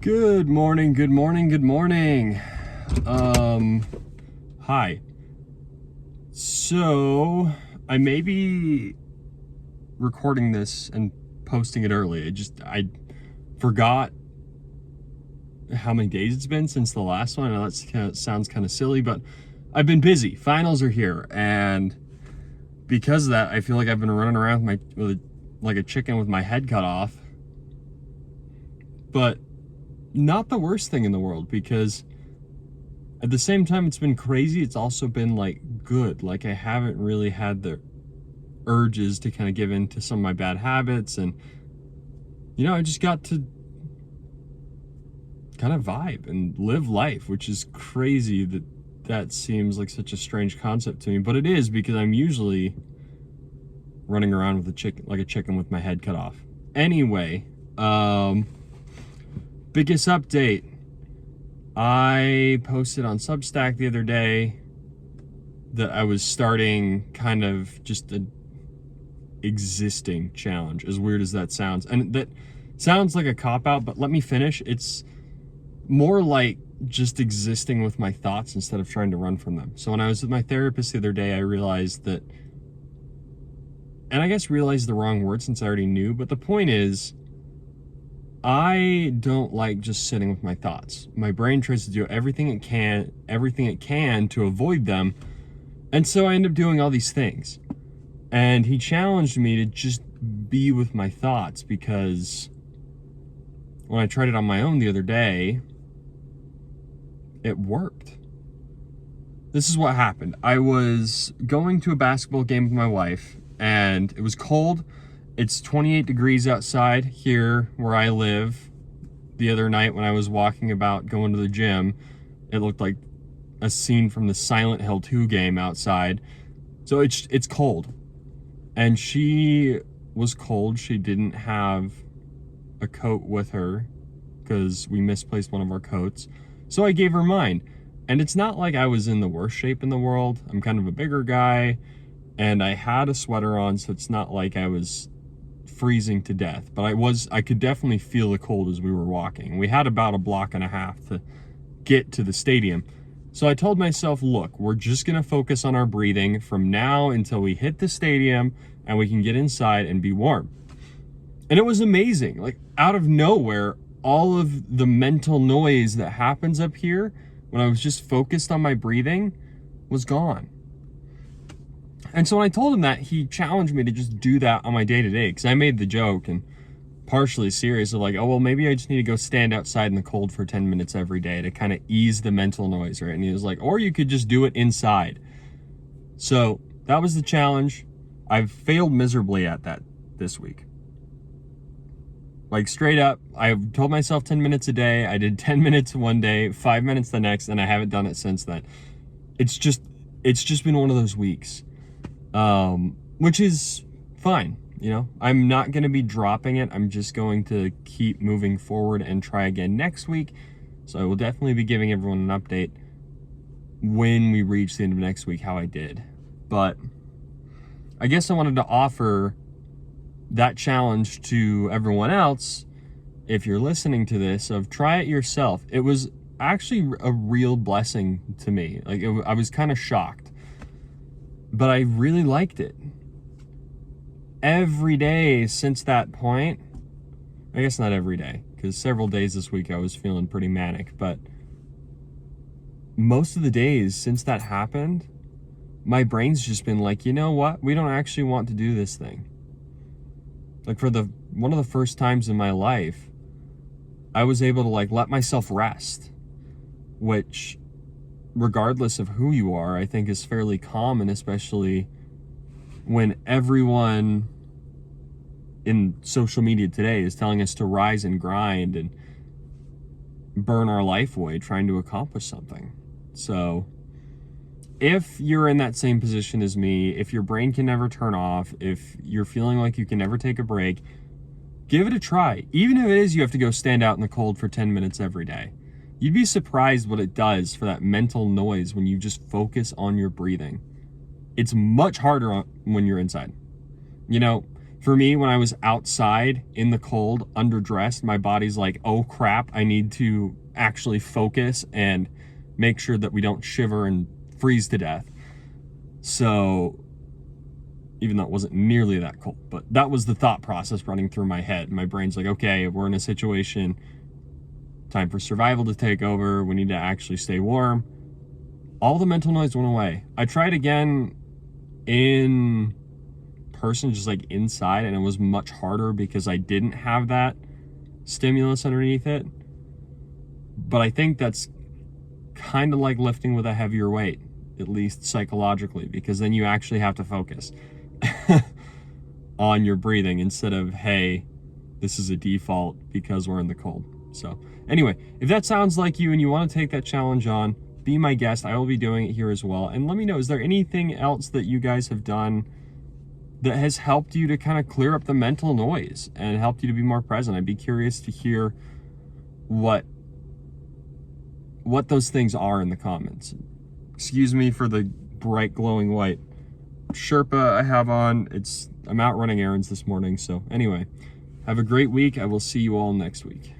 Good morning, good morning, good morning. Hi. So, I may be recording this and posting it early. I forgot how many days it's been since the last one. I know that sounds kind of silly, but I've been busy. Finals are here, and because of that, I feel like I've been running around like a chicken with my head cut off. But not the worst thing in the world, because at the same time it's been crazy, it's also been like good. Like I haven't really had the urges to kind of give in to some of my bad habits, and I just got to kind of vibe and live life, which is crazy that seems like such a strange concept to me, but it is, because I'm usually running around with a chicken with my head cut off. Anyway, biggest update. I posted on Substack the other day that I was starting kind of just an existing challenge, as weird as that sounds. And that sounds like a cop-out, but let me finish. It's more like just existing with my thoughts instead of trying to run from them. So when I was with my therapist the other day, I realized that, and I guess realized the wrong word since I already knew, but the point is, I don't like just sitting with my thoughts. My brain tries to do everything it can to avoid them. And so I end up doing all these things. And he challenged me to just be with my thoughts, because when I tried it on my own the other day, it worked. This is what happened. I was going to a basketball game with my wife, and it was cold. It's 28 degrees outside here where I live. The other night when I was walking about going to the gym, it looked like a scene from the Silent Hill 2 game outside. So it's cold. And she was cold. She didn't have a coat with her because we misplaced one of our coats. So I gave her mine. And it's not like I was in the worst shape in the world. I'm kind of a bigger guy, and I had a sweater on, so it's not like I was freezing to death, but I could definitely feel the cold as we were walking. We had about a block and a half to get to the stadium. So I told myself, look, we're just gonna focus on our breathing from now until we hit the stadium and we can get inside and be warm. And it was amazing. Like, out of nowhere, all of the mental noise that happens up here when I was just focused on my breathing was gone. And so when I told him that, he challenged me to just do that on my day-to-day, because I made the joke, and partially serious, of like, oh, well, maybe I just need to go stand outside in the cold for 10 minutes every day to kind of ease the mental noise, right? And he was like, or you could just do it inside. So that was the challenge. I've failed miserably at that this week. Like, straight up, I told myself 10 minutes a day. I did 10 minutes one day, 5 minutes the next, and I haven't done it since then. It's just been one of those weeks. Which is fine, I'm not going to be dropping it. I'm just going to keep moving forward and try again next week. So I will definitely be giving everyone an update when we reach the end of next week, how I did. But I guess I wanted to offer that challenge to everyone else, if you're listening to this, of try it yourself. It was actually a real blessing to me. Like, I was kind of shocked, but I really liked it. Every day since that point, I guess not every day, because several days this week I was feeling pretty manic, but most of the days since that happened, my brain's just been like, you know what? We don't actually want to do this thing. Like, for one of the first times in my life, I was able to let myself rest, which, regardless of who you are, I think is fairly common, especially when everyone in social media today is telling us to rise and grind and burn our life away trying to accomplish something. So if you're in that same position as me, if your brain can never turn off, if you're feeling like you can never take a break, give it a try. Even if it is you have to go stand out in the cold for 10 minutes every day. You'd be surprised what it does for that mental noise when you just focus on your breathing. It's much harder when you're inside. For me, when I was outside in the cold, underdressed, my body's like, oh crap, I need to actually focus and make sure that we don't shiver and freeze to death. So, even though it wasn't nearly that cold, but that was the thought process running through my head. My brain's like, okay, we're in a situation, time for survival to take over, we need to actually stay warm. All the mental noise went away. I tried again in person, just like inside, and it was much harder because I didn't have that stimulus underneath it. But I think that's kind of like lifting with a heavier weight, at least psychologically, because then you actually have to focus on your breathing instead of, hey, this is a default because we're in the cold. So anyway, if that sounds like you and you want to take that challenge on, be my guest. I will be doing it here as well. And let me know, is there anything else that you guys have done that has helped you to kind of clear up the mental noise and helped you to be more present? I'd be curious to hear what those things are in the comments. Excuse me for the bright glowing white Sherpa I have on. I'm out running errands this morning. So anyway, have a great week. I will see you all next week.